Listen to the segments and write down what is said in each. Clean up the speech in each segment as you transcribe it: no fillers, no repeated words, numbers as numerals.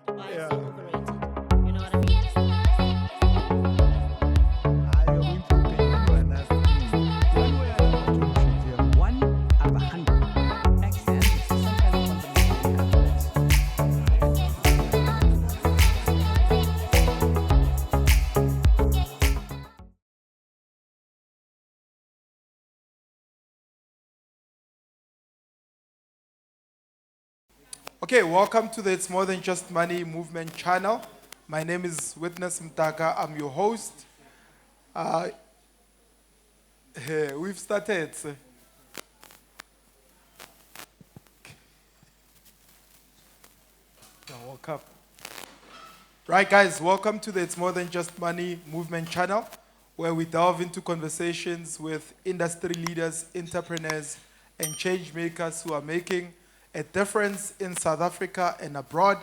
Why is Yeah. it overrated? You know what I mean? You're going to open anyone else. One way or another, what you should do. One out of 100. Makes sense. Some kind of fundamental calculus. Okay, welcome to the It's More Than Just Money movement channel. My name is Witness Mtaka. I'm your host. We've started. Welcome. Right, guys, welcome to the It's More Than Just Money movement channel, where we delve into conversations with industry leaders, entrepreneurs, and change makers who are making a difference in South Africa and abroad.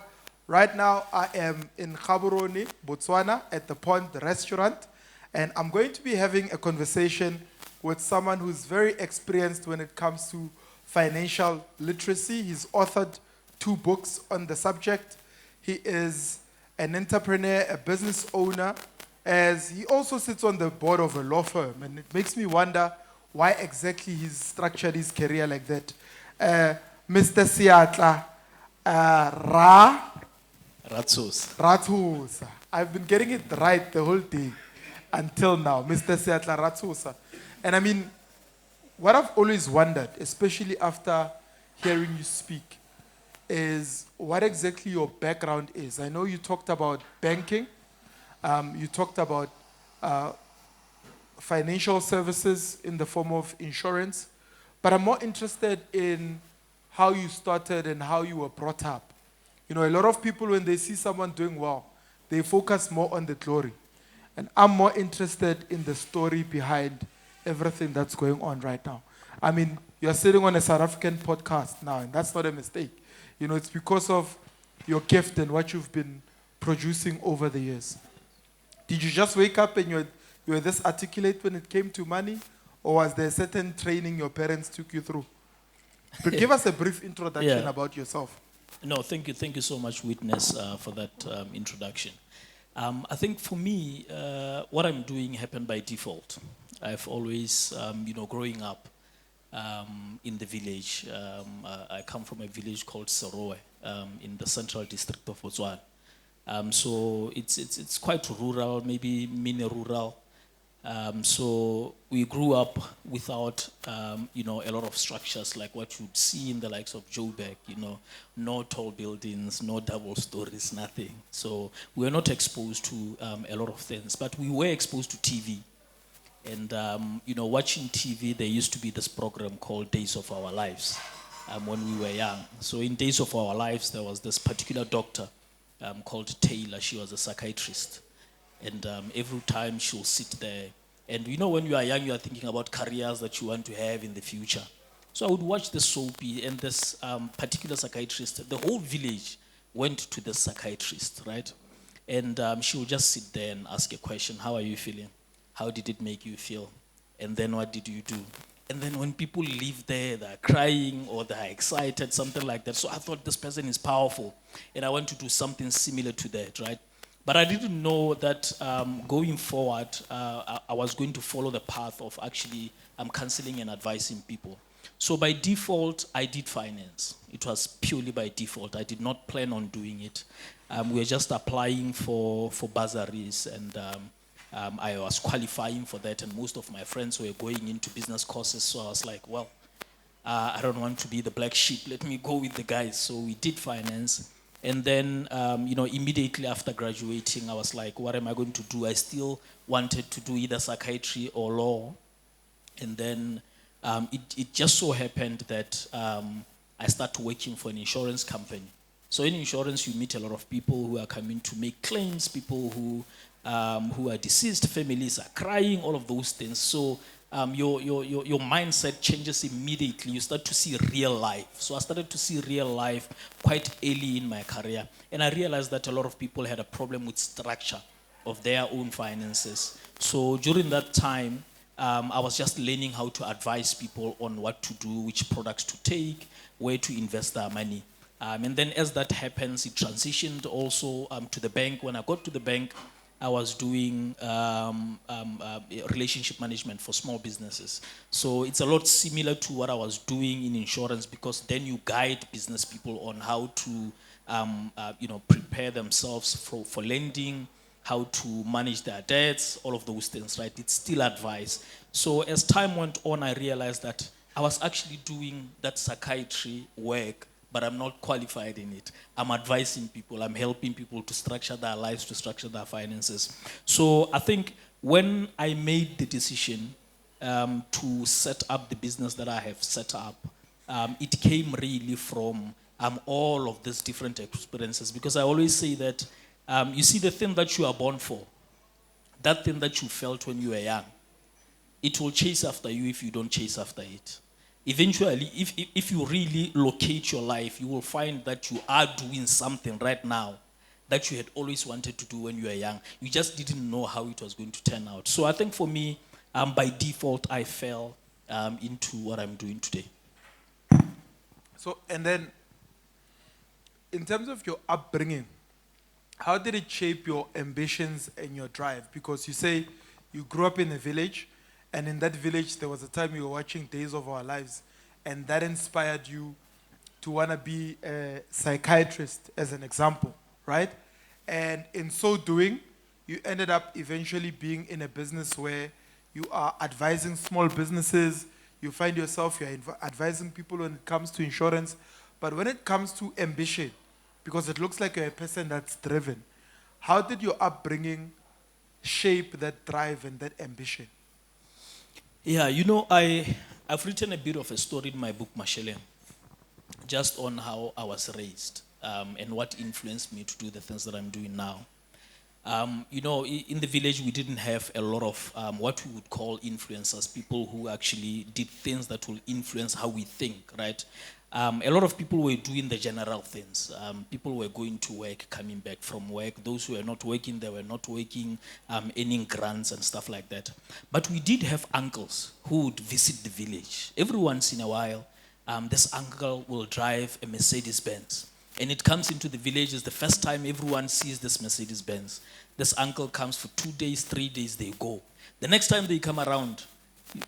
Right now, I am in Gaborone, Botswana, at the Pond restaurant, and I'm going to be having a conversation with someone who's very experienced when it comes to financial literacy. He's authored 2 books on the subject. He is an entrepreneur, a business owner, as he also sits on the board of a law firm. And it makes me wonder why exactly he's structured his career like that. Mr. Siatla Rathusa. I've been getting it right the whole day until now, Mr. Siatla Rathusa. And I mean, what I've always wondered, especially after hearing you speak, is what exactly your background is. I know you talked about banking, you talked about financial services in the form of insurance, but I'm more interested in how you started and how you were brought up. You know, a lot of people, when they see someone doing well, they focus more on the glory. And I'm more interested in the story behind everything that's going on right now. I mean, you're sitting on a South African podcast now, and that's not a mistake. You know, it's because of your gift and what you've been producing over the years. Did you just wake up and you were this articulate when it came to money? Or was there a certain training your parents took you through? But give us a brief introduction Yeah. about yourself. No, thank you so much, Witness, for that introduction. I think for me, what I'm doing happened by default. I've always, growing up in the village, I come from a village called Serowe in the central district of Botswana. So it's quite rural, maybe mini rural. So we grew up without, a lot of structures like what you'd see in the likes of Joburg, no tall buildings, no double stories, nothing. So we were not exposed to a lot of things, but we were exposed to TV. And, watching TV, there used to be this program called Days of Our Lives when we were young. So in Days of Our Lives, there was this particular doctor called Taylor. She was a psychiatrist. And every time she'll sit there. And when you are young, you are thinking about careers that you want to have in the future. So I would watch the soapy, and this particular psychiatrist, the whole village went to the psychiatrist, right? And she would just sit there and ask a question: how are you feeling? How did it make you feel? And then what did you do? And then when people leave there, they're crying or they're excited, something like that. So I thought this person is powerful, and I want to do something similar to that, right? But I didn't know that going forward, I was going to follow the path of actually counseling and advising people. So by default, I did finance. It was purely by default. I did not plan on doing it. We were just applying for bursaries, and I was qualifying for that, and most of my friends were going into business courses. So I was like, well, I don't want to be the black sheep. Let me go with the guys. So we did finance. And then, immediately after graduating, I was like, what am I going to do? I still wanted to do either psychiatry or law. And then it just so happened that I started working for an insurance company. So in insurance, you meet a lot of people who are coming to make claims, people who are deceased, families are crying, all of those things. So your mindset changes immediately. You start to see real life. So I started to see real life quite early in my career. And I realized that a lot of people had a problem with structure of their own finances. So during that time, I was just learning how to advise people on what to do, which products to take, where to invest their money. And then as that happens, it transitioned also to the bank. When I got to the bank, I was doing relationship management for small businesses. So it's a lot similar to what I was doing in insurance, because then you guide business people on how to prepare themselves for lending, how to manage their debts, all of those things, right? It's still advice. So as time went on, I realized that I was actually doing that psychiatry work, but I'm not qualified in it. I'm advising people, I'm helping people to structure their lives, to structure their finances. So I think when I made the decision to set up the business that I have set up, it came really from all of these different experiences, because I always say that you see, the thing that you are born for, that thing that you felt when you were young, it will chase after you if you don't chase after it. Eventually, if you really locate your life, you will find that you are doing something right now that you had always wanted to do when you were young. You just didn't know how it was going to turn out. So I think for me, by default, I fell into what I'm doing today. So, and then, in terms of your upbringing, how did it shape your ambitions and your drive? Because you say you grew up in a village, and in that village, there was a time you were watching Days of Our Lives, and that inspired you to want to be a psychiatrist, as an example, right? And in so doing, you ended up eventually being in a business where you are advising small businesses, you find yourself, you're advising people when it comes to insurance, but when it comes to ambition, because it looks like you're a person that's driven, how did your upbringing shape that drive and that ambition? Yeah, I've written a bit of a story in my book, Masheleng, just on how I was raised and what influenced me to do the things that I'm doing now. In the village, we didn't have a lot of what we would call influencers, people who actually did things that will influence how we think, right? A lot of people were doing the general things. People were going to work, coming back from work. Those who were not working, they were not working, earning grants and stuff like that. But we did have uncles who would visit the village. Every once in a while, this uncle will drive a Mercedes-Benz. And it comes into the village. It's the first time everyone sees this Mercedes-Benz. This uncle comes for 2 days, 3 days, they go. The next time they come around,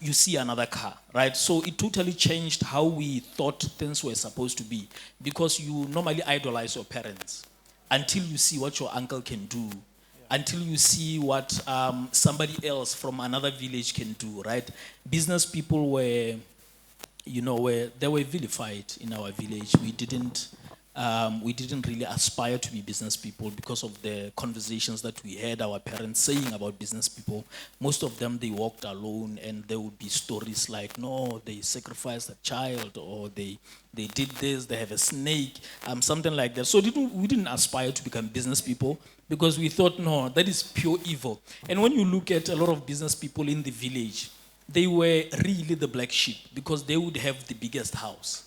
you see another car, right? So it totally changed how we thought things were supposed to be, because you normally idolize your parents until you see what your uncle can do, until you see what somebody else from another village can do, right? Business people were, they were vilified in our village. We didn't really aspire to be business people because of the conversations that we had our parents saying about business people. Most of them, they walked alone, and there would be stories like, no, they sacrificed a child, or they did this, they have a snake, something like that. So we didn't aspire to become business people, because we thought, no, that is pure evil. And when you look at a lot of business people in the village, they were really the black sheep, because they would have the biggest house.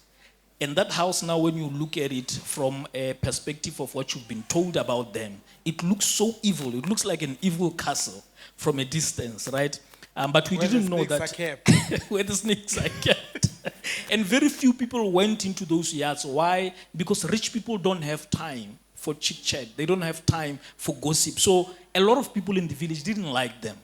And that house now, when you look at it from a perspective of what you've been told about them, it looks so evil. It looks like an evil castle from a distance, right? But we didn't know that where the snakes are kept. And very few people went into those yards. Why? Because rich people don't have time for chit-chat. They don't have time for gossip. So a lot of people in the village didn't like them.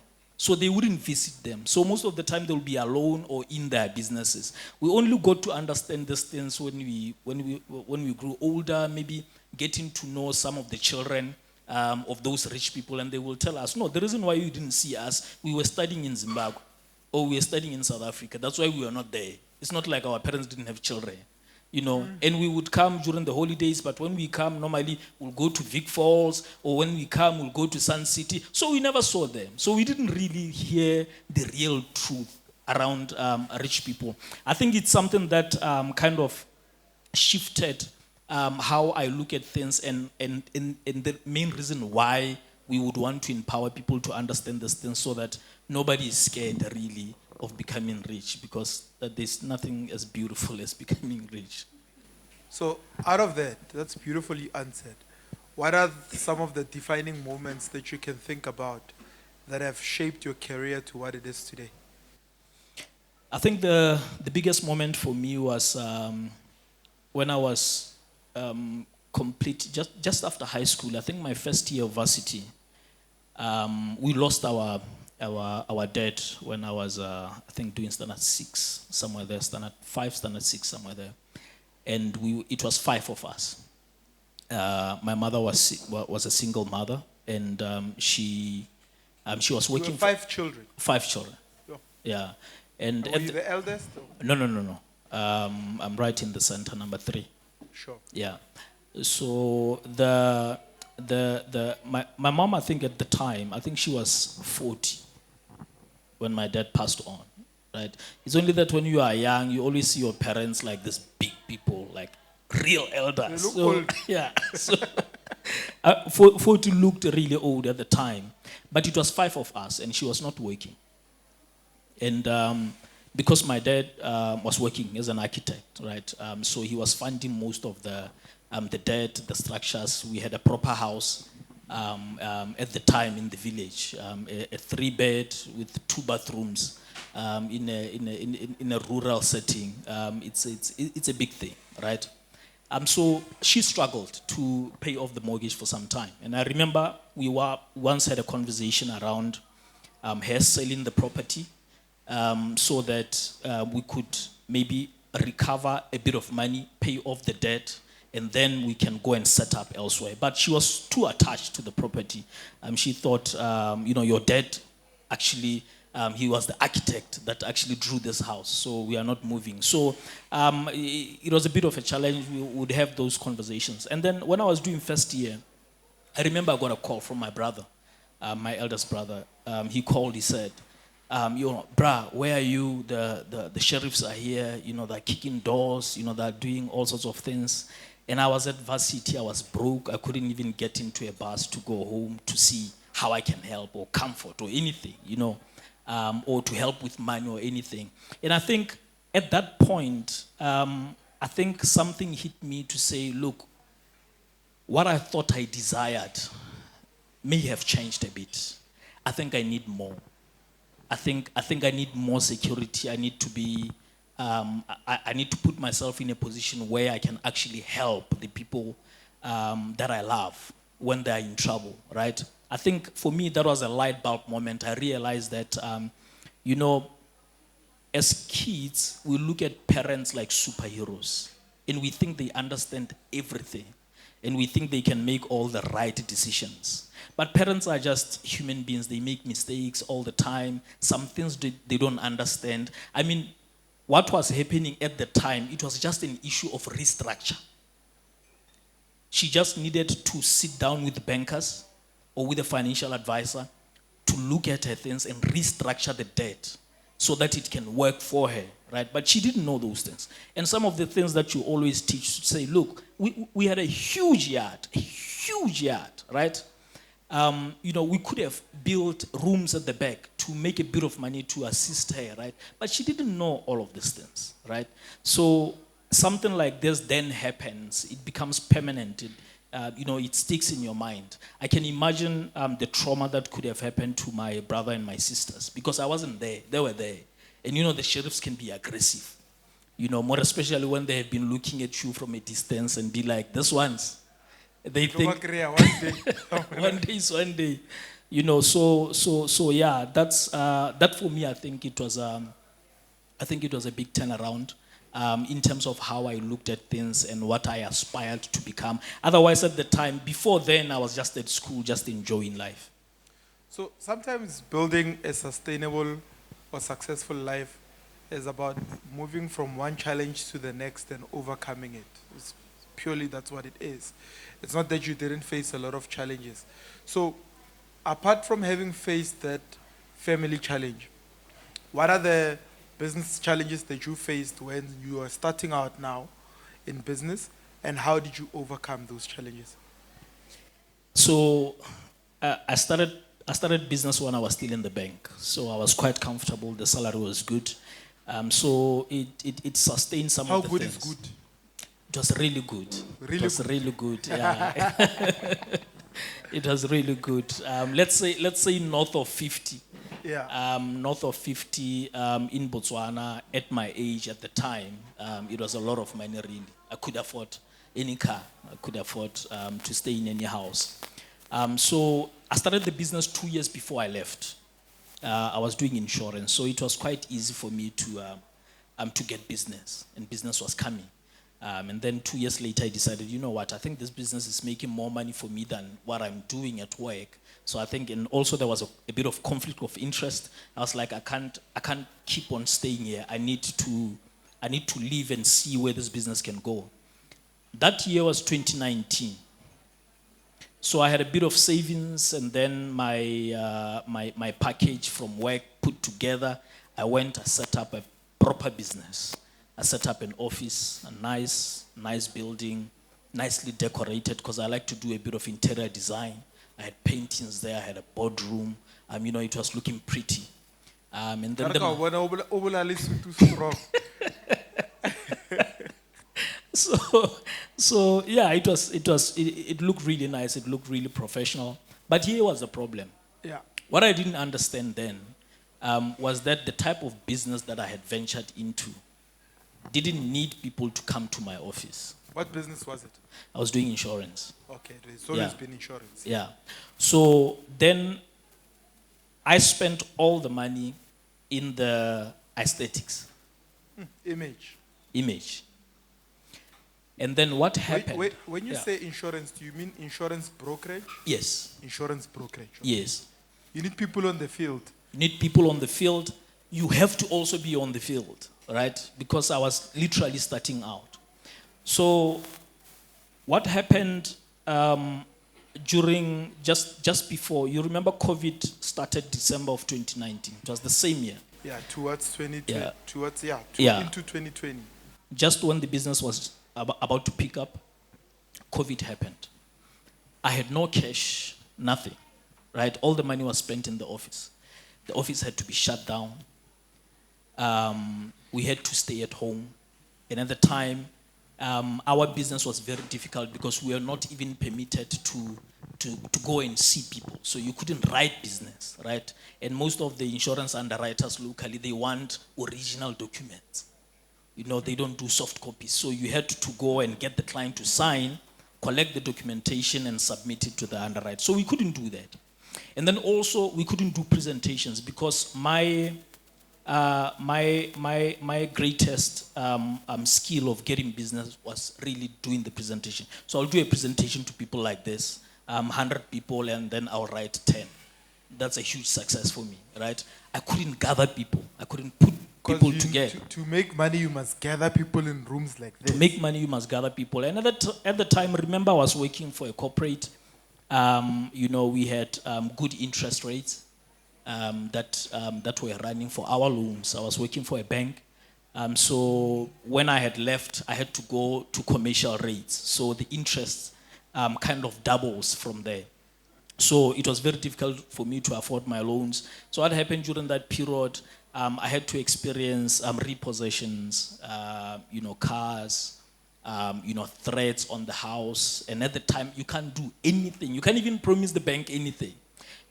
So they wouldn't visit them. So most of the time they'll be alone or in their businesses. We only got to understand these things when we grew older, maybe getting to know some of the children of those rich people, and they will tell us, no, the reason why you didn't see us, we were studying in Zimbabwe, or we were studying in South Africa. That's why we were not there. It's not like our parents didn't have children. And we would come during the holidays, but when we come, normally we'll go to Vic Falls, or when we come, we'll go to Sun City. So we never saw them. So we didn't really hear the real truth around rich people. I think it's something that kind of shifted how I look at things, and the main reason why we would want to empower people to understand these things, so that nobody is scared really of becoming rich, because there's nothing as beautiful as becoming rich. So out of that, that's beautifully answered. What are some of the defining moments that you can think about that have shaped your career to what it is today? I think the biggest moment for me was when I was complete just after high school. I think my first year of varsity. We lost our dad when I was I think doing standard 6 somewhere there, standard 5, standard 6 somewhere there, and it was 5 of us. My mother was a single mother, and she was You were working 5 children. 5 children. Yeah. Yeah, and Were you the eldest? Or? no. I'm right in the center, number 3. Sure. Yeah. So my mom, I think at the time, I think she was 40 when my dad passed on, right? It's only that when you are young, you always see your parents like these big people, like real elders. They look old. Yeah. So 40 looked really old at the time, but it was 5 of us, and she was not working. And because my dad was working as an architect, right? So he was funding most of the debt, the structures. We had a proper house at the time in the village, a 3-bed with 2 bathrooms in a rural setting. It's a big thing, right? So she struggled to pay off the mortgage for some time, and I remember we once had a conversation around her selling the property. So that we could maybe recover a bit of money, pay off the debt, and then we can go and set up elsewhere. But she was too attached to the property. She thought, your dad actually, he was the architect that actually drew this house, so we are not moving. So it was a bit of a challenge. We would have those conversations. And then when I was doing first year, I remember I got a call from my brother, my eldest brother. He called, he said, brah, where are you? The sheriffs are here, they're kicking doors, they're doing all sorts of things. And I was at varsity, I was broke, I couldn't even get into a bus to go home to see how I can help or comfort or anything, or to help with money or anything. And I think at that point, I think something hit me to say, look, what I thought I desired may have changed a bit. I think I need more. I think I need more security. I need to be, I need to put myself in a position where I can actually help the people that I love when they're in trouble, right? I think for me, that was a light bulb moment. I realized that, as kids, we look at parents like superheroes, and we think they understand everything, and we think they can make all the right decisions. But parents are just human beings. They make mistakes all the time. Some things they don't understand. I mean, what was happening at the time, it was just an issue of restructure. She just needed to sit down with the bankers or with a financial advisor to look at her things and restructure the debt so that it can work for her, right? But she didn't know those things. And some of the things that you always teach, say, look, we had a huge yard, right? We could have built rooms at the back to make a bit of money to assist her, right? But she didn't know all of these things, right? So something like this then happens. It becomes permanent. It sticks in your mind. I can imagine the trauma that could have happened to my brother and my sisters because I wasn't there. They were there. And the sheriffs can be aggressive, more especially when they have been looking at you from a distance and be like, this one's. They think one day, So yeah, that's that for me. I think it was a big turnaround in terms of how I looked at things and what I aspired to become. Otherwise, at the time before then, I was just at school, just enjoying life. So sometimes building a sustainable or successful life is about moving from one challenge to the next and overcoming it. It's purely that's what it is. It's not that you didn't face a lot of challenges. So apart from having faced that family challenge, what are the business challenges that you faced when you are starting out now in business, and how did you overcome those challenges? So I started business when I was still in the bank. So I was quite comfortable. The salary was good. So it sustained some of the things. How good is good? It was really good. It was really good. Yeah. It was really good. Let's say north of 50. Yeah. North of 50 in Botswana at my age at the time. It was a lot of money, really. I could afford any car. I could afford to stay in any house. So I started the business 2 years before I left. I was doing insurance, so it was quite easy for me to get business, and business was coming. And then 2 years later, I decided, you know what, I think this business is making more money for me than what I'm doing at work. So I think, and also there was a bit of conflict of interest. I was like, I can't keep on staying here. I need to leave and see where this business can go. That year was 2019. So I had a bit of savings, and then my package from work put together. I set up a proper business. I set up an office, a nice building, nicely decorated, because I like to do a bit of interior design. I had paintings there, I had a boardroom. It was looking pretty. And then so yeah, it looked really nice. It looked really professional. But here was the problem. Yeah. What I didn't understand then was that the type of business that I had ventured into didn't need people to come to my office. What business was it? I was doing insurance. Okay, it's always been insurance. Yeah. So then I spent all the money in the aesthetics. Image. And then what happened? Wait, when you say insurance, do you mean insurance brokerage? Yes. Insurance brokerage. Okay. Yes. You need people on the field. You need people on the field. You have to also be on the field, right? Because I was literally starting out. So what happened during just before, you remember COVID started December of 2019. It was the same year. Yeah, towards 2020. Yeah. Into 2020. Just when the business was about to pick up, COVID happened. I had no cash, nothing, right? All the money was spent in the office. The office had to be shut down. We had to stay at home. And at the time, our business was very difficult because we were not even permitted to go and see people. So you couldn't write business, right? And most of the insurance underwriters locally, they want original documents. They don't do soft copies. So you had to go and get the client to sign, collect the documentation, and submit it to the underwriter. So we couldn't do that. And then also we couldn't do presentations because my greatest skill of getting business was really doing the presentation. So I'll do a presentation to people like this, 100 people, and then I'll write 10. That's a huge success for me, right? I couldn't gather people. I couldn't put people together. To make money, you must gather people in rooms like this. To make money, you must gather people. And at the time, remember, I was working for a corporate. We had good interest rates that were running for our loans. I was working for a bank. So when I had left, I had to go to commercial rates. So the interest kind of doubles from there. So it was very difficult for me to afford my loans. So what happened during that period, I had to experience repossessions, cars, threats on the house. And at the time, you can't do anything. You can't even promise the bank anything.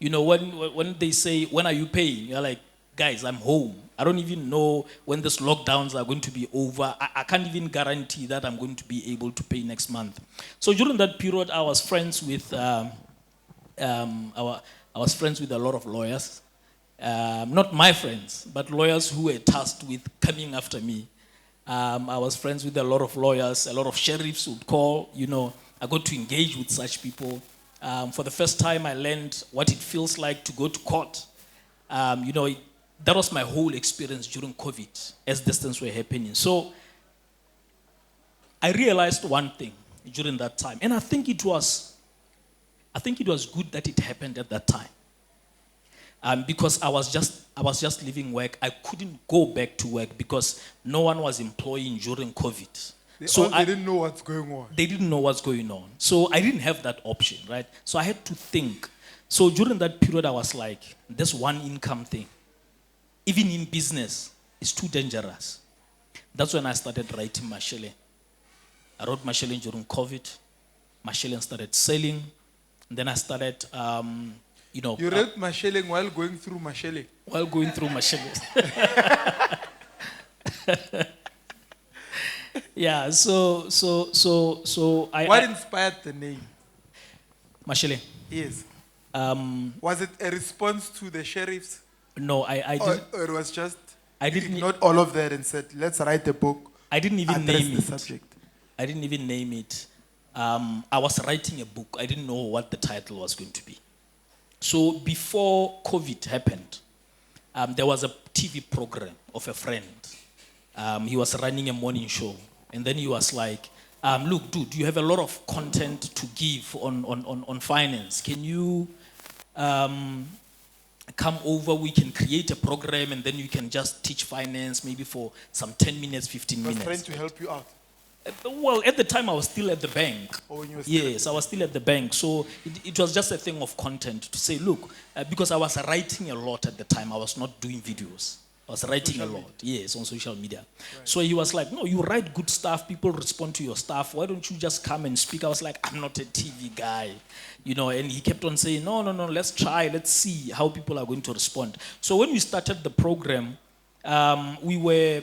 When they say, when are you paying? You're like, guys, I'm home. I don't even know when these lockdowns are going to be over. I can't even guarantee that I'm going to be able to pay next month. So during that period, I was friends with I was friends with a lot of lawyers. Not my friends, but lawyers who were tasked with coming after me. I was friends with a lot of lawyers, a lot of sheriffs would call, I got to engage with such people. For the first time, I learned what it feels like to go to court. That was my whole experience during COVID as these things were happening. So I realized one thing during that time, and I think it was good that it happened at that time. Because I was just leaving work. I couldn't go back to work because no one was employing during COVID. They didn't know what's going on. They didn't know what's going on. So I didn't have that option, right? So I had to think. So during that period, I was like, this one income thing, even in business, is too dangerous. That's when I started writing Masheleng. I wrote Masheleng during COVID. Masheleng started selling. And then I started, You read Masheleng while going through Masheleng. While going through Masheleng. Yeah, so What inspired the name? Masheleng. Yes. Um, Was it a response to the sheriffs? no, I Or, did. or it was just I you didn't. ignored all of that and said, let's write a book, I didn't even address name the it. subject. I didn't even name it. I was writing a book. I didn't know what the title was going to be. So before COVID happened, there was a TV program of a friend. He was running a morning show. And then he was like, look, dude, you have a lot of content to give on finance. Can you come over? We can create a program and then you can just teach finance maybe for some 10 minutes, 15 I was minutes. trying to help you out. Well, at the time, I was still at the bank. Oh, when you were still at Yes, I was still at the bank. So it was just a thing of content to say, look, because I was writing a lot at the time, I was not doing videos. I was writing Social a lot, yes, on social media. So he was like, no, you write good stuff, people respond to your stuff. Why don't you just come and speak? I was like, I'm not a TV guy, and he kept on saying, no, let's try, let's see how people are going to respond. So when we started the program, we were,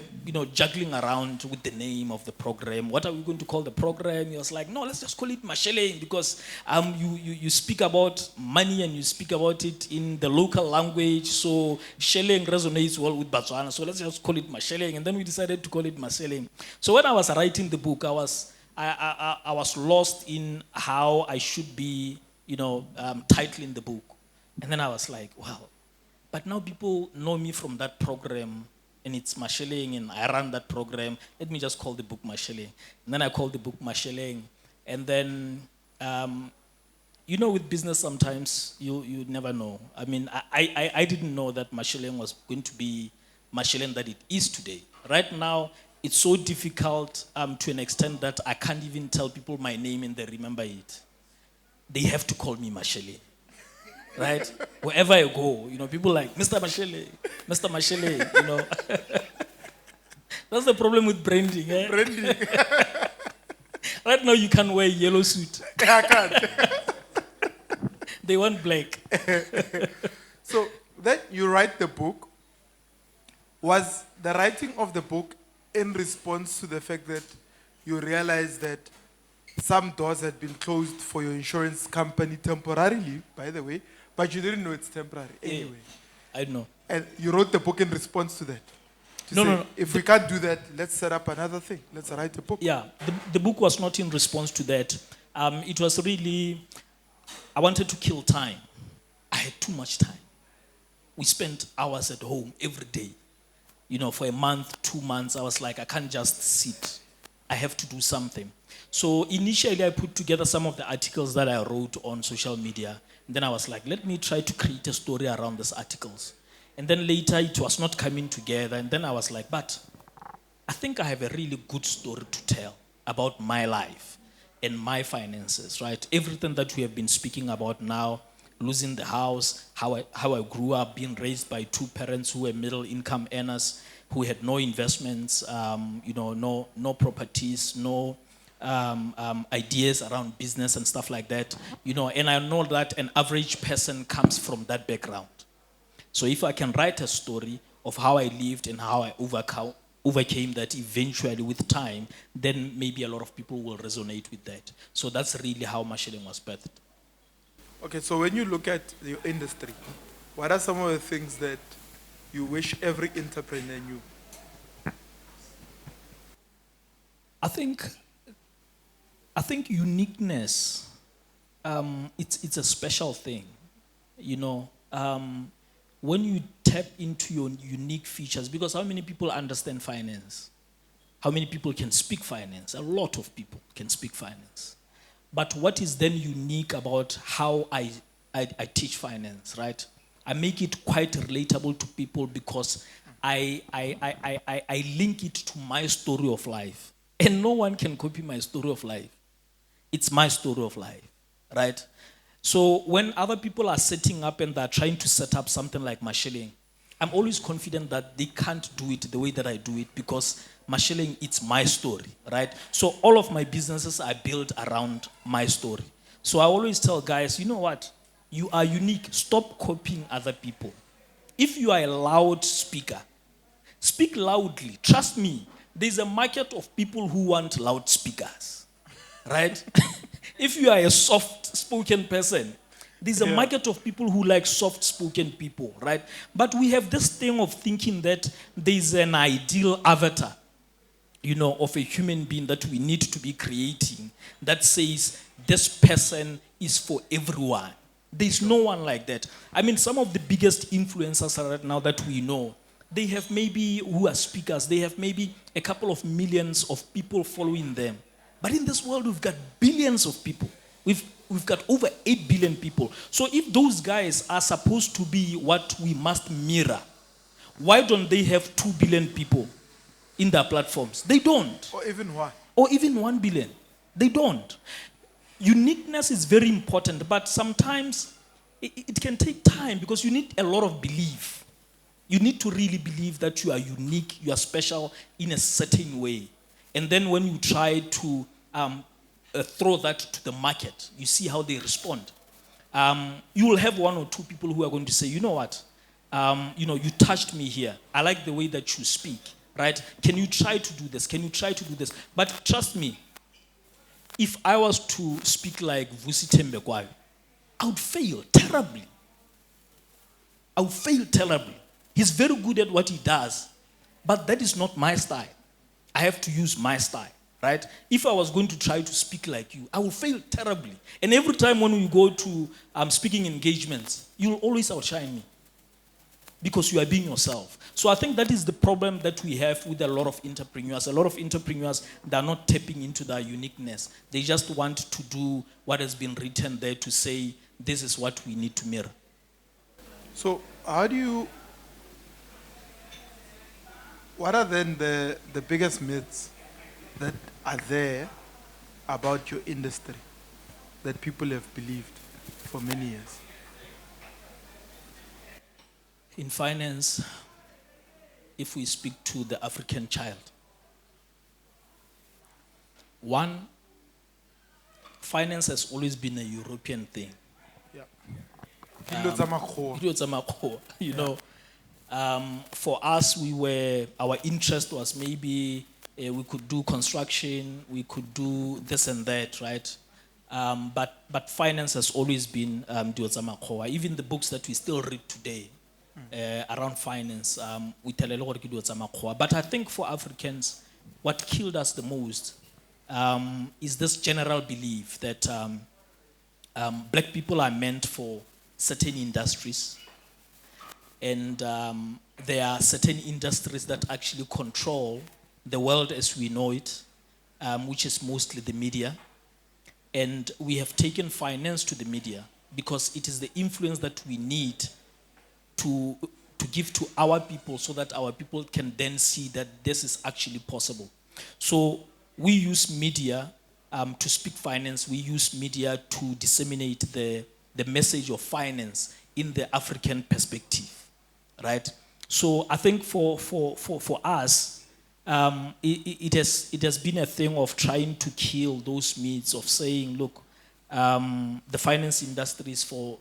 juggling around with the name of the program. What are we going to call the program? He was like, no, let's just call it Masheleng because you speak about money and you speak about it in the local language. So Sheleng resonates well with Botswana. So let's just call it Masheleng. And then we decided to call it Masheleng. So when I was writing the book, I was lost in how I should be, titling the book. And then I was like, wow. But now people know me from that program, and it's Masheleng, and I run that program. Let me just call the book Masheleng. And then I called the book Masheleng. And then, with business sometimes, you never know. I mean, I didn't know that Masheleng was going to be Masheleng that it is today. Right now, it's so difficult to an extent that I can't even tell people my name and they remember it. They have to call me Masheleng. Right? Wherever I go, people like, Mr. Masheleng, Mr. Masheleng, That's the problem with branding, eh? Branding. Right now you can't wear a yellow suit. I can't. They want black. So then you write the book. Was the writing of the book in response to the fact that you realized that some doors had been closed for your insurance company temporarily, by the way, but you didn't know it's temporary anyway? I know. And you wrote the book in response to that? To No, say, no. If we can't do that, let's set up another thing. Let's write a book. Yeah, the book was not in response to that. It was really, I wanted to kill time. I had too much time. We spent hours at home every day. For a month, 2 months, I was like, I can't just sit. I have to do something. So initially, I put together some of the articles that I wrote on social media. And then I was like, let me try to create a story around these articles. And then later, it was not coming together. And then I was like, but I think I have a really good story to tell about my life and my finances, right? Everything that we have been speaking about now, losing the house, how I grew up, being raised by two parents who were middle income earners, who had no investments, no properties, no ideas around business and stuff like that, and I know that an average person comes from that background. So if I can write a story of how I lived and how I overcame that eventually with time, then maybe a lot of people will resonate with that. So that's really how Masheleng was birthed. Okay, so when you look at your industry, what are some of the things that you wish every entrepreneur knew? I think uniqueness, it's a special thing, when you tap into your unique features, because how many people understand finance? How many people can speak finance? A lot of people can speak finance. But what is then unique about how I teach finance, right? I make it quite relatable to people because I link it to my story of life. And no one can copy my story of life. It's my story of life, right? So when other people are setting up and they're trying to set up something like Masheleng, I'm always confident that they can't do it the way that I do it because Masheleng, it's my story, right? So all of my businesses are built around my story. So I always tell guys, you know what? You are unique. Stop copying other people. If you are a loud speaker, speak loudly. Trust me. there's a market of people who want loudspeakers, right? If you are a soft-spoken person, there's a market of people who like soft-spoken people, right? But we have this thing of thinking that there's an ideal avatar, of a human being that we need to be creating that says this person is for everyone. There's no one like that. I mean, some of the biggest influencers right now that we know, they have maybe, who are speakers, they have maybe a couple of millions of people following them. But in this world, we've got billions of people. We've got over 8 billion people. So if those guys are supposed to be what we must mirror, why don't they have 2 billion people in their platforms? They don't. Or even one. Or even 1 billion. They don't. Uniqueness is very important, but sometimes it can take time because you need a lot of belief. You need to really believe that you are unique, you are special in a certain way. And then when you try to throw that to the market, you see how they respond. You will have 1 or 2 people who are going to say, you know what, you touched me here. I like the way that you speak, right? Can you try to do this? Can you try to do this? But trust me, if I was to speak like Vusi Tembekwayo, I would fail terribly. I would fail terribly. He's very good at what he does, but that is not my style. I have to use my style, right? If I was going to try to speak like you, I will fail terribly. And every time when we go to speaking engagements, you'll always outshine me because you are being yourself. So I think that is the problem that we have with a lot of entrepreneurs. A lot of entrepreneurs, they're not tapping into their uniqueness. They just want to do what has been written there to say, this is what we need to mirror. So what are then the biggest myths that are there about your industry that people have believed for many years? In finance, if we speak to the African child, one, finance has always been a European thing. Yeah. Dilo tsa makgowa. Dilo tsa makgowa, you know. For us, our interest was maybe we could do construction, we could do this and that, right? But finance has always been dilo tsa makgowa. Even the books that we still read today around finance, we tell a lot of dilo tsa makgowa. But I think for Africans, what killed us the most is this general belief that black people are meant for certain industries. And there are certain industries that actually control the world as we know it, which is mostly the media. And we have taken finance to the media because it is the influence that we need to give to our people so that our people can then see that this is actually possible. So we use media to speak finance. We use media to disseminate the message of finance in the African perspective. Right, so I think for us, it has been a thing of trying to kill those myths of saying, look, the finance industry is for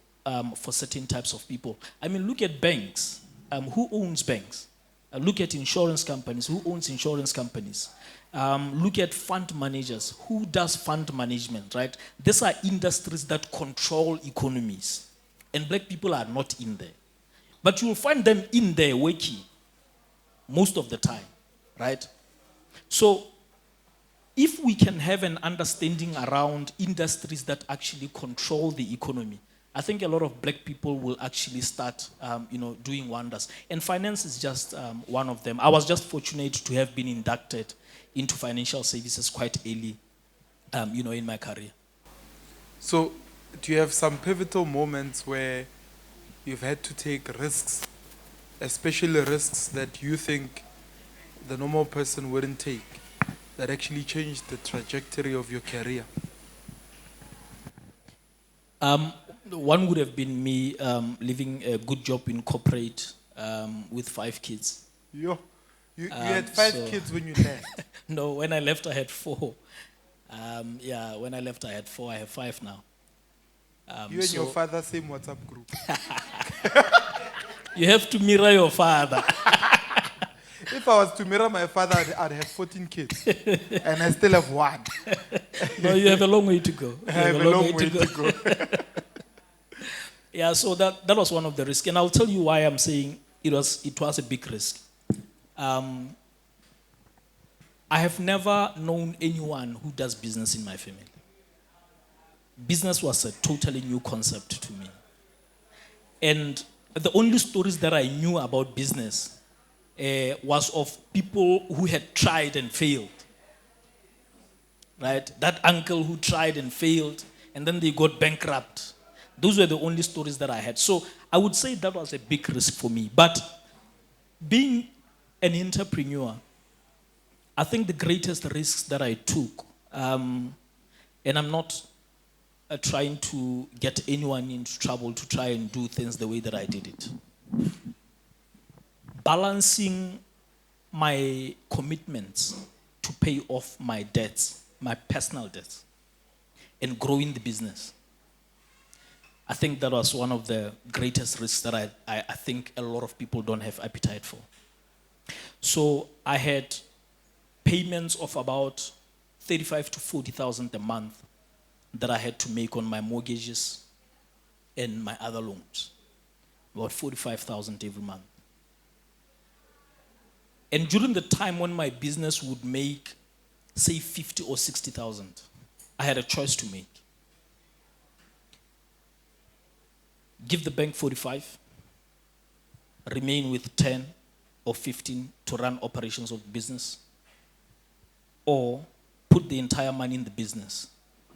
certain types of people. I mean, look at banks. Who owns banks? Look at insurance companies. Who owns insurance companies? Look at fund managers. Who does fund management? Right? These are industries that control economies, and black people are not in there. But you'll find them in there working most of the time, right? So if we can have an understanding around industries that actually control the economy, I think a lot of black people will actually start, doing wonders. And finance is just one of them. I was just fortunate to have been inducted into financial services quite early, in my career. So do you have some pivotal moments where you've had to take risks, especially risks that you think the normal person wouldn't take, that actually changed the trajectory of your career? One would have been me leaving a good job in corporate with 5 kids. You had 5 kids when you left? No, when I left, I had 4. When I left, I had 4. I have 5 now. You and your father, same WhatsApp group. You have to mirror your father. If I was to mirror my father, I'd have 14 kids. And I still have one. No, you have a long way to go. I have a long way to go. Yeah, so that was one of the risks. And I'll tell you why I'm saying it was a big risk. I have never known anyone who does business in my family. Business was a totally new concept to me. And the only stories that I knew about business was of people who had tried and failed. Right? That uncle who tried and failed, and then they got bankrupt. Those were the only stories that I had. So I would say that was a big risk for me. But being an entrepreneur, I think the greatest risks that I took, and I'm not trying to get anyone into trouble to try and do things the way that I did it. Balancing my commitments to pay off my debts, my personal debts, and growing the business. I think that was one of the greatest risks that I think a lot of people don't have appetite for. So I had payments of about 35 to 40,000 a month that I had to make on my mortgages and my other loans. About 45,000 every month. And during the time when my business would make, say, 50 or 60,000, I had a choice to make. Give the bank 45, remain with 10 or 15 to run operations of the business, or put the entire money in the business,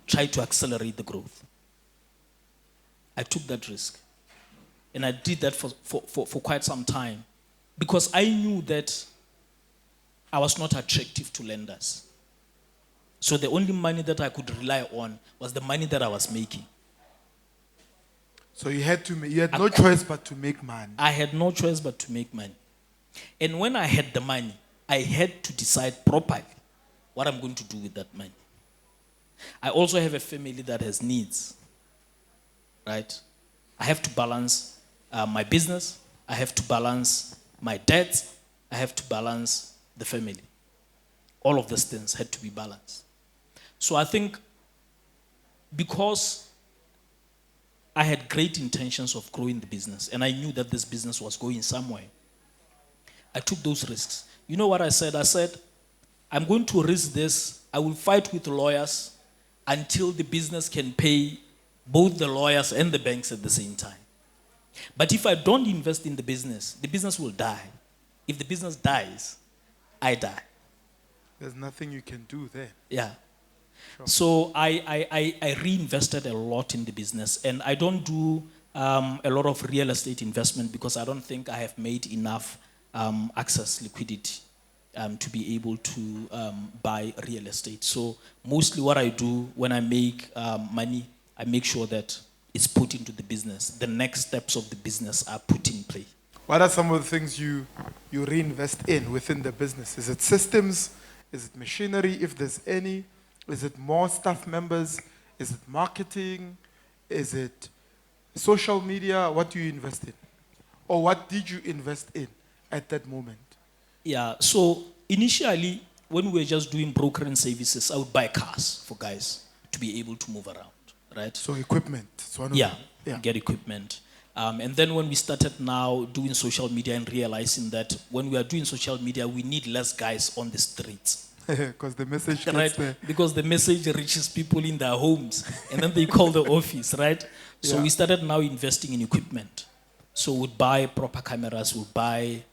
try to accelerate the growth. I took that risk. And I did that for quite some time because I knew that I was not attractive to lenders. So the only money that I could rely on was the money that I was making. So you had no choice but to make money. I had no choice but to make money. And when I had the money, I had to decide properly what I'm going to do with that money. I also have a family that has needs, right? I have to balance my business. I have to balance my debts. I have to balance the family. All of these things had to be balanced. So I think because I had great intentions of growing the business and I knew that this business was going somewhere, I took those risks. You know what I said? I said, I'm going to risk this. I will fight with lawyers until the business can pay both the lawyers and the banks at the same time. But if I don't invest in the business will die. If the business dies, I die. There's nothing you can do there. Yeah. Sure. So I reinvested a lot in the business, and I don't do a lot of real estate investment because I don't think I have made enough access liquidity to be able to buy real estate. So mostly what I do when I make money, I make sure that it's put into the business. The next steps of the business are put in play. What are some of the things you reinvest in within the business? Is it systems? Is it machinery, if there's any? Is it more staff members? Is it marketing? Is it social media? What do you invest in? Or what did you invest in at that moment? Yeah, so initially, when we were just doing brokering services, I would buy cars for guys to be able to move around, right? So equipment. It's one of Yeah, them. get equipment. And then when we started now doing social media and realizing that when we are doing social media, we need less guys on the streets. Because the message gets Right? there. Because the message reaches people in their homes and then they call the office, right? So Yeah. we started now investing in equipment. So we'd buy proper cameras, we'd buy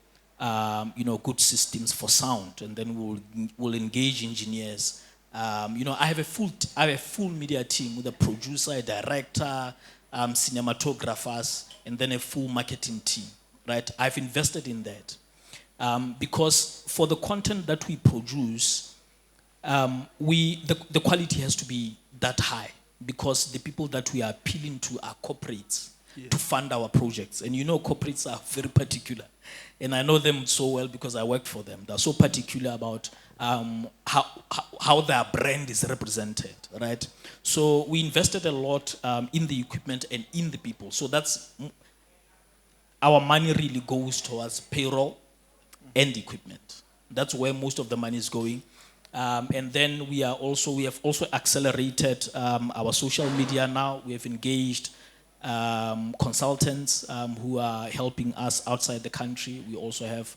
good systems for sound, and then we'll engage engineers. I have a full media team with a producer, a director, cinematographers, and then a full marketing team, right? I've invested in that. Because for the content that we produce, the quality has to be that high because the people that we are appealing to are corporates to fund our projects. And corporates are very particular. And I know them so well because I work for them. They're so particular about how their brand is represented, right? So we invested a lot in the equipment and in the people. So that's our money really goes towards payroll, and equipment. That's where most of the money is going. And then we have also accelerated our social media now. We have engaged consultants who are helping us outside the country. We also have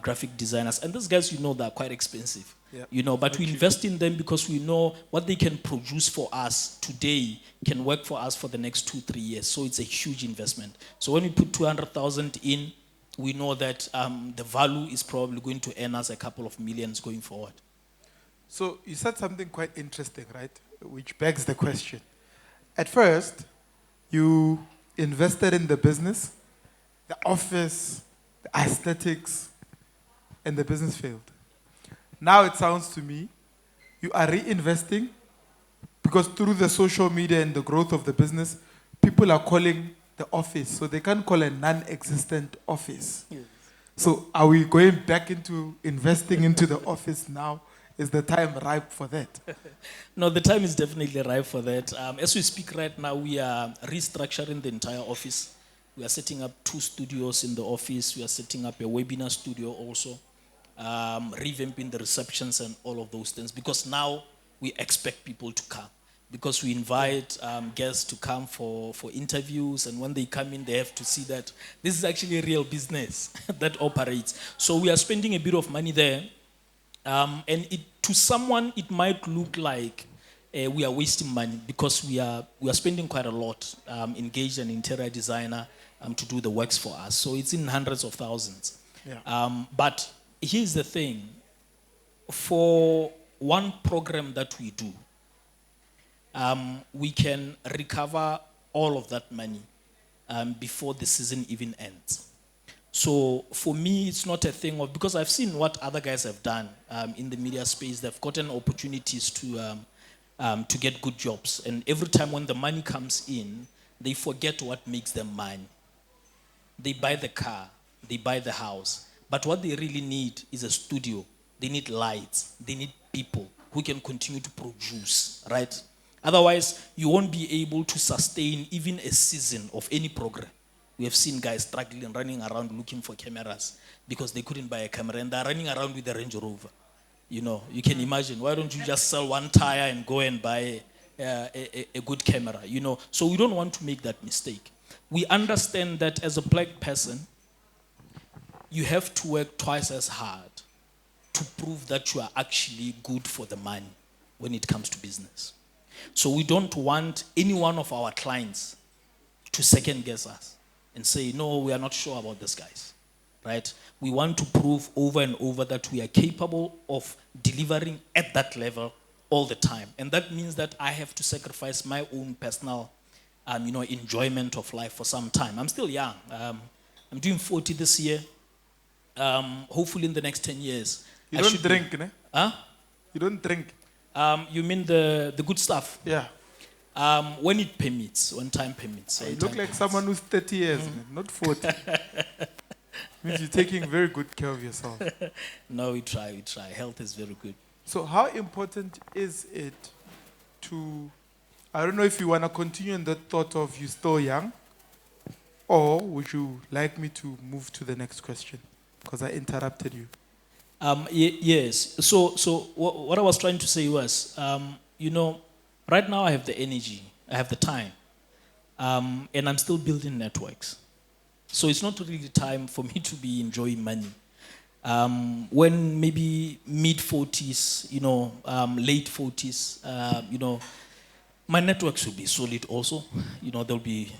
graphic designers. And these guys, they're quite expensive. Yeah. But we invest in them because we know what they can produce for us today can work for us for the next 2-3 years. So it's a huge investment. So when we put 200,000 in, we know that the value is probably going to earn us a couple of millions going forward. So you said something quite interesting, right? Which begs the question. At first, you invested in the business, the office, the aesthetics, and the business failed. Now it sounds to me you are reinvesting because through the social media and the growth of the business, people are calling the office, so they can't call a non-existent office. Yes. So are we going back into investing into the office now? Is the time ripe for that? No, the time is definitely ripe for that. As we speak right now, we are restructuring the entire office. We are setting up 2 studios in the office. We are setting up a webinar studio also, revamping the receptions and all of those things, because now we expect people to come. Because we invite guests to come for interviews, and when they come in, they have to see that this is actually a real business that operates. So we are spending a bit of money there. And to someone, it might look like we are wasting money because we are spending quite a lot, engaged an interior designer to do the works for us. So it's in hundreds of thousands. Yeah. But here's the thing. For one program that we do, we can recover all of that money before the season even ends. So for me, it's not a thing of, because I've seen what other guys have done in the media space. They've gotten opportunities to get good jobs. And every time when the money comes in, they forget what makes them money. They buy the car, they buy the house. But what they really need is a studio. They need lights. They need people who can continue to produce, right? Otherwise, you won't be able to sustain even a season of any program. We have seen guys struggling, running around looking for cameras because they couldn't buy a camera, and they're running around with a Range Rover. You can imagine. Why don't you just sell one tire and go and buy a good camera? So we don't want to make that mistake. We understand that as a black person, you have to work twice as hard to prove that you are actually good for the money when it comes to business. So we don't want any one of our clients to second guess us and say, no, we are not sure about this, guys, right? We want to prove over and over that we are capable of delivering at that level all the time. And that means that I have to sacrifice my own personal, enjoyment of life for some time. I'm still young. I'm doing 40 this year. Hopefully in the next 10 years. You don't drink, ne? Huh? You don't drink. You mean the good stuff? Yeah. When it permits, when time permits. You look like someone who's 30 years, not 40. Means you're taking very good care of yourself. No, we try. Health is very good. So how important is it to, I don't know if you want to continue in that thought of you still young, or would you like me to move to the next question? Because I interrupted you. Yes. So what I was trying to say was, right now I have the energy, I have the time, and I'm still building networks. So it's not really time for me to be enjoying money. When maybe mid-40s, late 40s, my networks will be solid also. There'll be,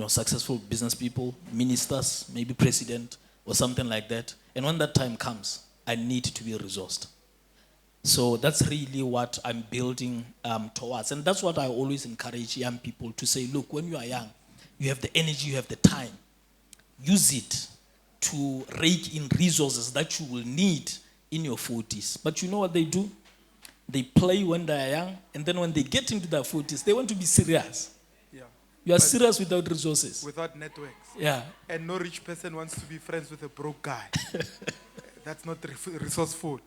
successful business people, ministers, maybe president or something like that. And when that time comes, I need to be resourced. So that's really what I'm building towards. And that's what I always encourage young people to say, look, when you are young, you have the energy, you have the time. Use it to rake in resources that you will need in your 40s. But you know what they do? They play when they are young, and then when they get into their 40s, they want to be serious. Yeah. You are serious without resources. Without networks. Yeah. And no rich person wants to be friends with a broke guy. That's not resourceful.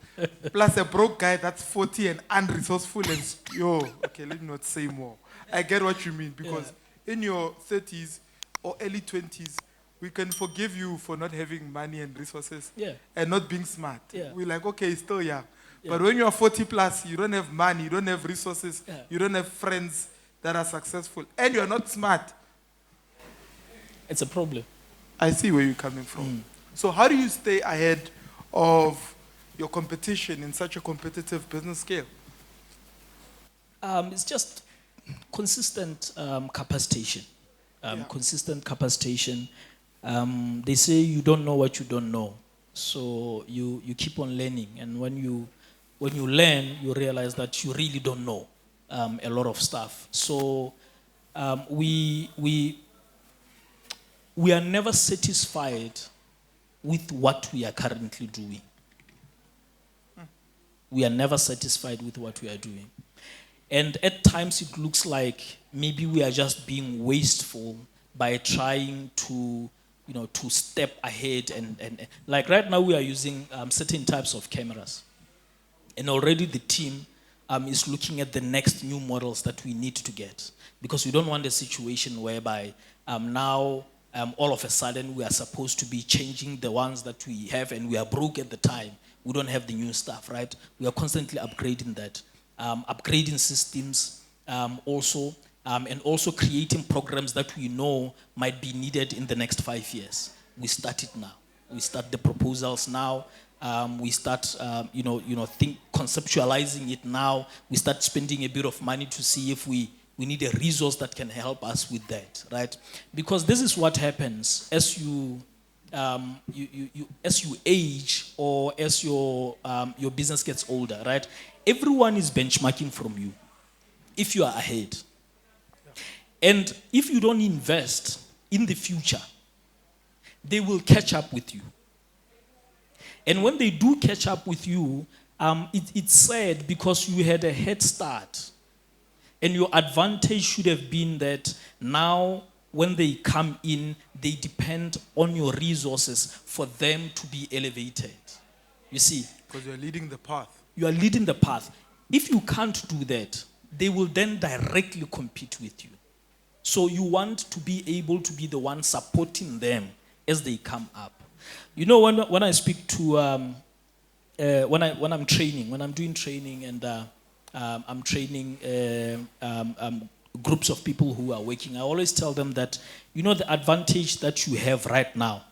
Plus a broke guy that's 40 and unresourceful and okay, let me not say more. I get what you mean, because in your 30s or early 20s, we can forgive you for not having money and resources Yeah. and not being smart. Yeah. We're like, okay, he's still young. Yeah. But when you're 40 plus, you don't have money, you don't have resources, Yeah. you don't have friends that are successful, and you're not smart. It's a problem. I see where you're coming from. So how do you stay ahead of your competition in such a competitive business scale? It's just consistent capacitation. Yeah. Consistent capacitation. They say you don't know what you don't know, so you keep on learning. And when you learn, you realize that you really don't know a lot of stuff. So we are never satisfied with what we are currently doing. We are never satisfied with what we are doing. And at times it looks like maybe we are just being wasteful by trying to, to step ahead and like right now we are using certain types of cameras. And already the team is looking at the next new models that we need to get, because we don't want a situation whereby now all of a sudden we are supposed to be changing the ones that we have and we are broke at the time. We don't have the new stuff, right? We are constantly upgrading that, upgrading systems also, and also creating programs that we know might be needed in the next 5 years. We start it now. We start the proposals now. We start, conceptualizing it now. We start spending a bit of money to see if we need a resource that can help us with that, right? Because this is what happens as you age or as your business gets older, right? Everyone is benchmarking from you if you are ahead. And if you don't invest in the future, they will catch up with you. And when they do catch up with you, it's sad because you had a head start. And your advantage should have been that now when they come in, they depend on your resources for them to be elevated. You see? Because you're leading the path. You are leading the path. If you can't do that, they will then directly compete with you. So you want to be able to be the one supporting them as they come up. You know, when I speak to, when I'm training, when I'm doing training and I'm training groups of people who are working, I always tell them that, the advantage that you have right now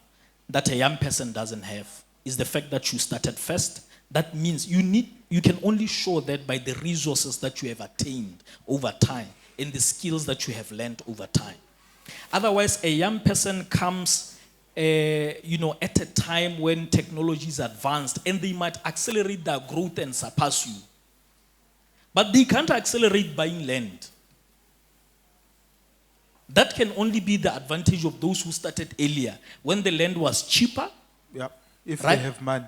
that a young person doesn't have is the fact that you started first. That means you can only show that by the resources that you have attained over time and the skills that you have learned over time. Otherwise, a young person comes at a time when technology is advanced and they might accelerate their growth and surpass you. But they can't accelerate buying land. That can only be the advantage of those who started earlier, when the land was cheaper. Yeah, if Right? they have money.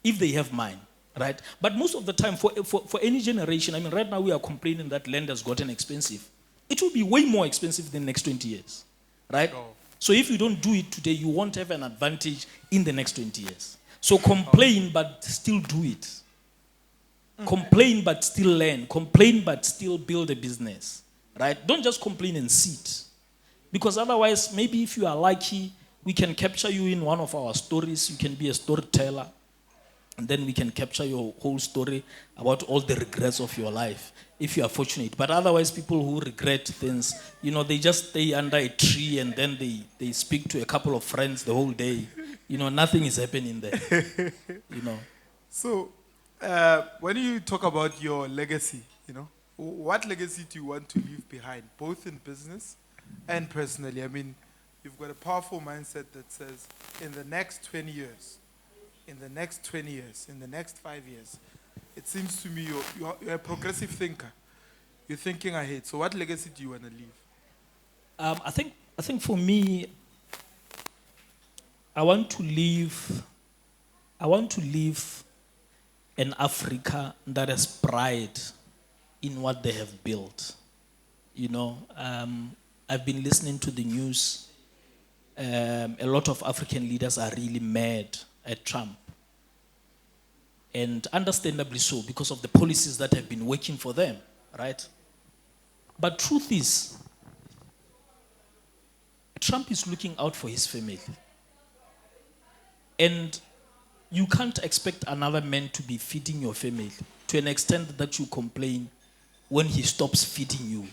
If they have mine, right? But most of the time, for any generation, I mean, right now we are complaining that land has gotten expensive. It will be way more expensive in the next 20 years, right? Sure. So if you don't do it today, you won't have an advantage in the next 20 years. So complain, but still do it. Complain, but still learn. Complain, but still build a business, right? Don't just complain and sit. Because otherwise, maybe if you are lucky, we can capture you in one of our stories. You can be a storyteller. And then we can capture your whole story about all the regrets of your life, if you are fortunate. But otherwise, people who regret things, they just stay under a tree and then they speak to a couple of friends the whole day. Nothing is happening there. So, when you talk about your legacy, what legacy do you want to leave behind, both in business and personally? I mean, you've got a powerful mindset that says, in the next 20 years, in the next 20 years, in the next 5 years, it seems to me you're a progressive thinker. You're thinking ahead. So what legacy do you want to leave? I think for me, I want to leave an Africa that has pride in what they have built. I've been listening to the news. A lot of African leaders are really mad at Trump. And understandably so, because of the policies that have been working for them, right? But truth is, Trump is looking out for his family. And you can't expect another man to be feeding your family to an extent that you complain when he stops feeding you.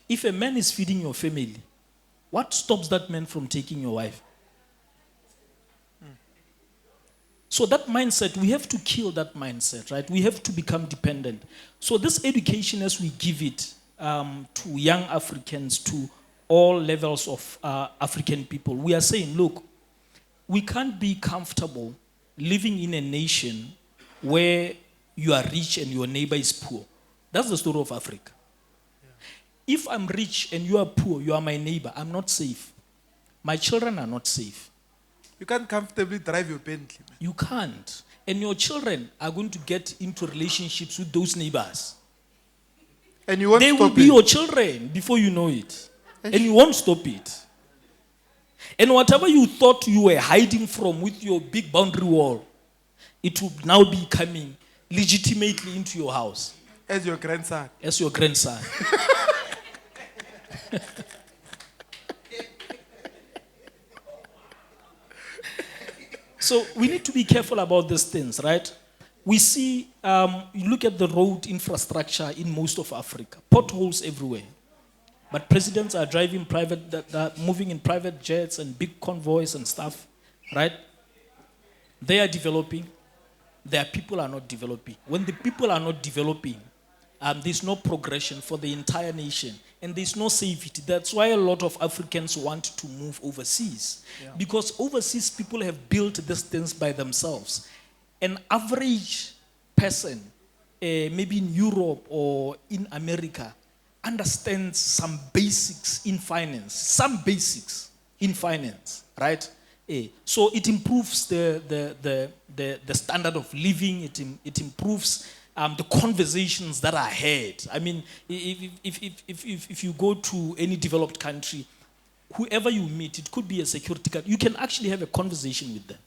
If a man is feeding your family, what stops that man from taking your wife? So that mindset, we have to kill that mindset, right? We have to become dependent. So this education, as we give it to young Africans, to all levels of African people, we are saying, look, we can't be comfortable living in a nation where you are rich and your neighbor is poor. That's the story of Africa. If I'm rich and you are poor, you are my neighbor, I'm not safe. My children are not safe. You can't comfortably drive your Bentley, man. You can't. And your children are going to get into relationships with those neighbors. And you won't They will stop be it. your children before you know it. And you won't stop it. And whatever you thought you were hiding from with your big boundary wall, it will now be coming legitimately into your house As your grandson. as your grandson. So we need to be careful about these things, right? We see, you look at the road infrastructure in most of Africa, potholes everywhere. But presidents are driving moving in private jets and big convoys and stuff, right? They are developing. Their people are not developing. When the people are not developing, there's no progression for the entire nation, and there's no safety. That's why a lot of Africans want to move overseas, because overseas people have built these things by themselves. An average person, maybe in Europe or in America, understands some basics in finance, right? So it improves the standard of living. It improves the conversations that are had. I mean, if you go to any developed country, whoever you meet, it could be a security guard, you can actually have a conversation with them.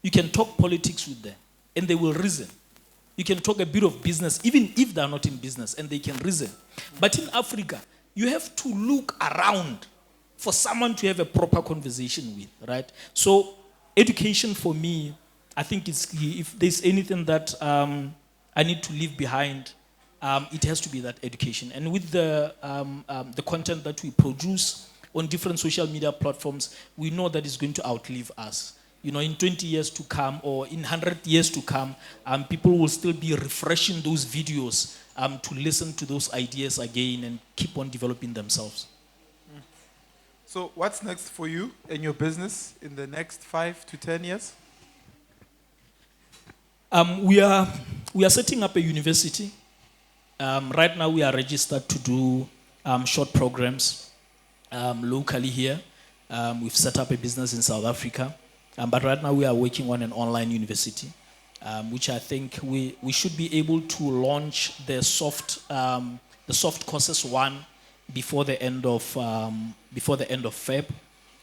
You can talk politics with them, and they will reason. You can talk a bit of business, even if they're not in business, and they can reason. But in Africa, you have to look around for someone to have a proper conversation with, right? So education for me, I think is key. If there's anything that I need to leave behind, it has to be that education. And with the content that we produce on different social media platforms, we know that it's going to outlive us. You know, in 20 years to come or in 100 years to come, people will still be refreshing those videos to listen to those ideas again and keep on developing themselves. So what's next for you and your business in the next 5 to 10 years? We are setting up a university. Right now we are registered to do short programs locally here. We've set up a business in South Africa. But right now we are working on an online university, which I think we should be able to launch the soft courses one before the end of Feb,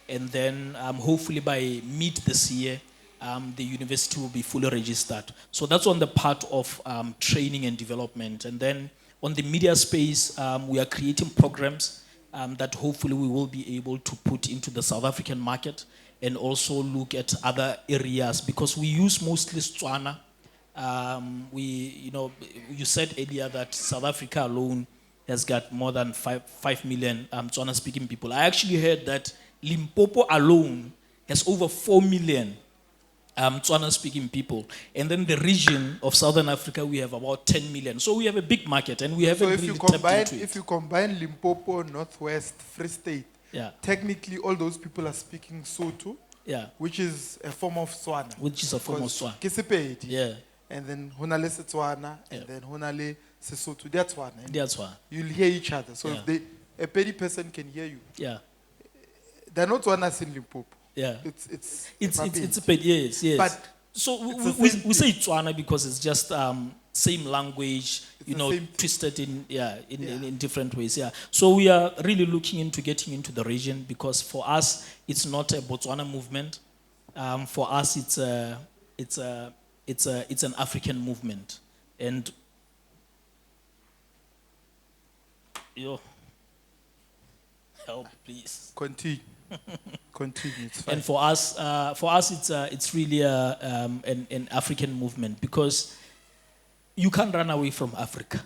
and then hopefully by mid this year, the university will be fully registered. So that's on the part of training and development. And then on the media space, we are creating programs that hopefully we will be able to put into the South African market, and also look at other areas, because we use mostly Tswana. You said earlier that South Africa alone has got more than 5 million Tswana-speaking people. I actually heard that Limpopo alone has over 4 million Tswana-speaking people. And then the region of Southern Africa, we have about 10 million. So we have a big market, and we haven't So really tapped into it. if you combine Limpopo, Northwest, Free State, Yeah, technically all those people are speaking Sotho, yeah, which is a form of Tswana. which is a form of Tswana. Ke Sepedi. Yeah, And then Honale Setswana, Yeah. and then Honale Sesotho. That's one. that's why. You'll hear each other. So Yeah. if a Pedi person can hear you, Yeah, they're not Tswanas in Limpopo. yeah. It's It's a bit, yes, yes. But so it's we, the same we say Tswana because it's just same language, It's the same thing. twisted in different ways. Yeah. So we are really looking into getting into the region, because for us it's not a Botswana movement. For us it's an African movement. And help, please. continue. Continue. It's fine. And for us, it's really an African movement because you can't run away from Africa.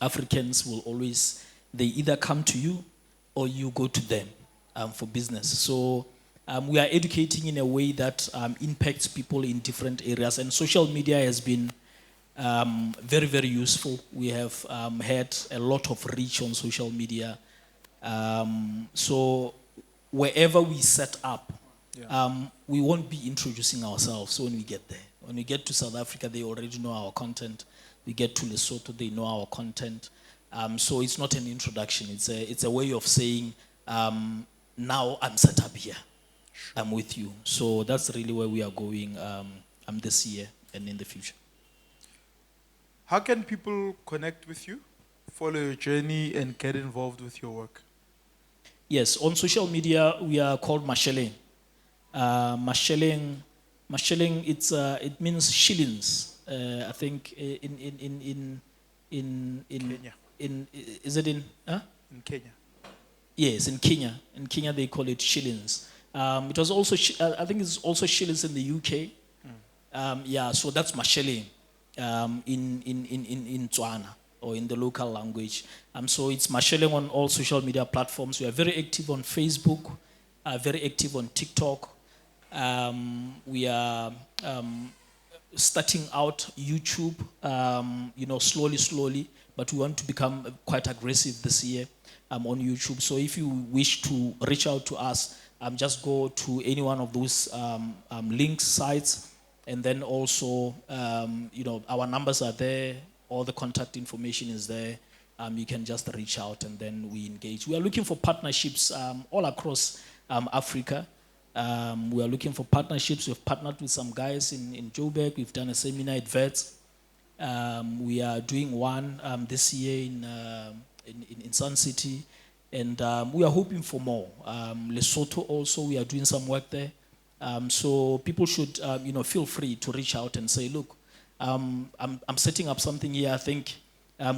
Africans will always, they either come to you or you go to them for business. So we are educating in a way that impacts people in different areas. And social media has been very, very useful. We have had a lot of reach on social media. So wherever we set up, we won't be introducing ourselves when we get there. When we get to South Africa, they already know our content. We get to Lesotho, they know our content. So it's not an introduction. It's a way of saying, now I'm set up here. I'm with you. So that's really where we are going this year and in the future. How can people connect with you, follow your journey, and get involved with your work? Yes, on social media, we are called Masheleng. Masheleng, it means shillings. I think in Kenya. Is it in? Huh? In Kenya. Yes, in Kenya. In Kenya, they call it shillings. It was also, I think it's also shillings in the UK. Yeah, so that's Masheleng in Tswana or in the local language. So it's Masheleng on all social media platforms. We are very active on Facebook, very active on TikTok. We are starting out YouTube, slowly, but we want to become quite aggressive this year on YouTube. So if you wish to reach out to us, just go to any one of those links, sites, and then also, our numbers are there, all the contact information is there. You can just reach out and then we engage. We are looking for partnerships all across Africa. We are looking for partnerships. We've partnered with some guys in Joburg. We've done a seminar at Vets. We are doing one this year in Sun City. And we are hoping for more. Lesotho also, we are doing some work there. So people should, feel free to reach out and say, look, I'm setting up something here. I think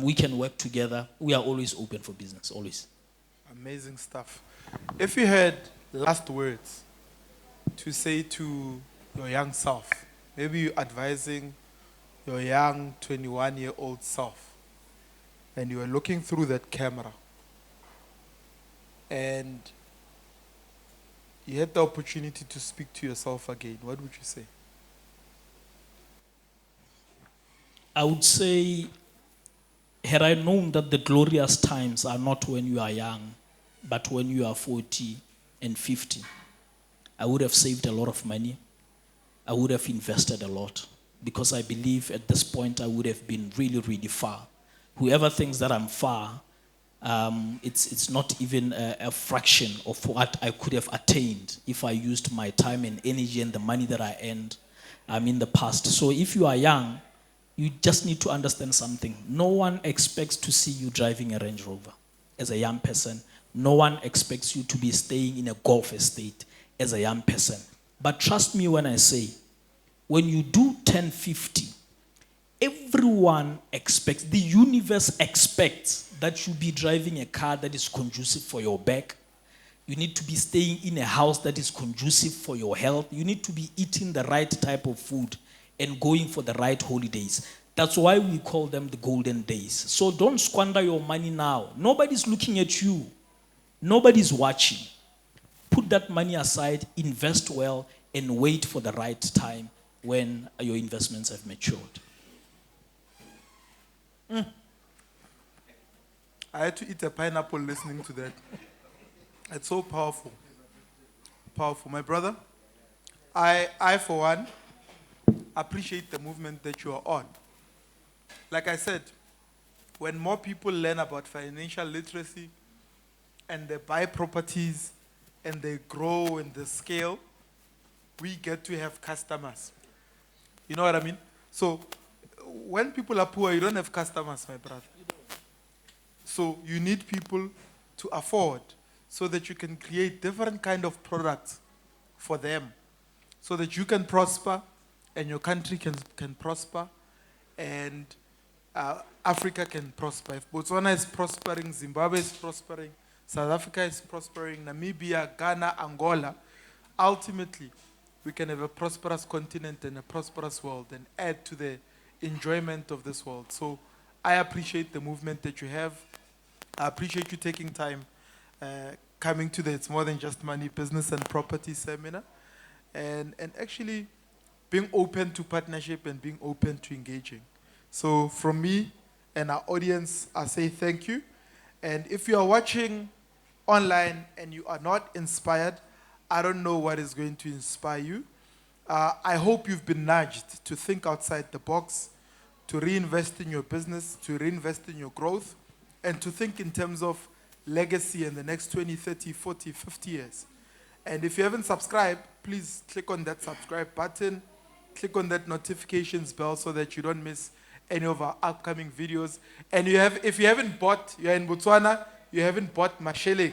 we can work together. We are always open for business, always. Amazing stuff. If you had last words to say to your young self, maybe you're advising your young 21-year-old self, and you are looking through that camera, and you had the opportunity to speak to yourself again, what would you say? I would say, had I known that the glorious times are not when you are young, but when you are 40 and 50, I would have saved a lot of money. I would have invested a lot because I believe at this point I would have been really, really far. Whoever thinks that I'm far, it's not even a fraction of what I could have attained if I used my time and energy and the money that I earned in the past. So if you are young, you just need to understand something. No one expects to see you driving a Range Rover as a young person. No one expects you to be staying in a golf estate as a young person. But trust me when I say, when you do 1050, everyone expects, the universe expects that you be driving a car that is conducive for your back. You need to be staying in a house that is conducive for your health. You need to be eating the right type of food and going for the right holidays. That's why we call them the golden days. So don't squander your money now. Nobody's looking at you. Nobody's watching. Put that money aside, invest well, and wait for the right time when your investments have matured. I had to eat a pineapple listening to that. It's so powerful. Powerful. My brother, I for one, appreciate the movement that you are on. Like I said, when more people learn about financial literacy and they buy properties and they grow and they scale, we get to have customers. You know what I mean? So when people are poor, you don't have customers, my brother. So you need people to afford so that you can create different kind of products for them so that you can prosper and your country can prosper and Africa can prosper. If Botswana is prospering, Zimbabwe is prospering, South Africa is prospering, Namibia, Ghana, Angola. Ultimately, we can have a prosperous continent and a prosperous world and add to the enjoyment of this world. So I appreciate the movement that you have. I appreciate you taking time coming to the It's More Than Just Money Business and Property Seminar and actually being open to partnership and being open to engaging. So from me and our audience, I say thank you. And if you are watching online and you are not inspired, I don't know what is going to inspire you. I hope you've been nudged to think outside the box, to reinvest in your business, to reinvest in your growth, and to think in terms of legacy in the next 20, 30, 40, 50 years. And if you haven't subscribed, please click on that subscribe button, click on that notifications bell so that you don't miss any of our upcoming videos. And if you haven't bought, you're in Botswana, you haven't bought Masheleng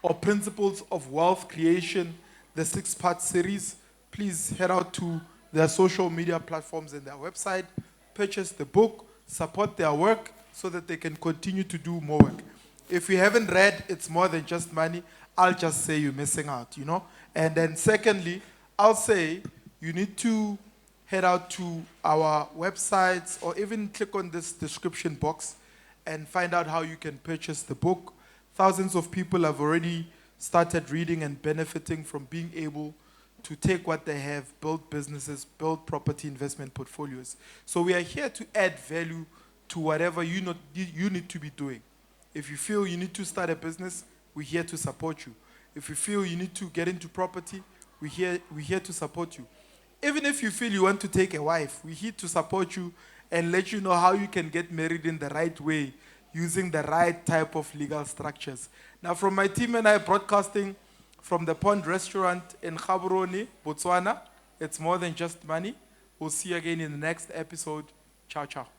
or Principles of Wealth Creation, the 6-part series, please head out to their social media platforms and their website, purchase the book, support their work so that they can continue to do more work. If you haven't read It's More Than Just Money, I'll just say you're missing out, And then secondly, I'll say you need to head out to our websites or even click on this description box and find out how you can purchase the book. Thousands of people have already started reading and benefiting from being able to take what they have, build businesses, build property investment portfolios. So we are here to add value to whatever you need to be doing. If you feel you need to start a business, we're here to support you. If you feel you need to get into property, we're here to support you. Even if you feel you want to take a wife, we're here to support you and let you know how you can get married in the right way, using the right type of legal structures. Now, from my team and I broadcasting from the Pond Restaurant in Gaborone, Botswana, It's More Than Just Money. We'll see you again in the next episode. Ciao, ciao.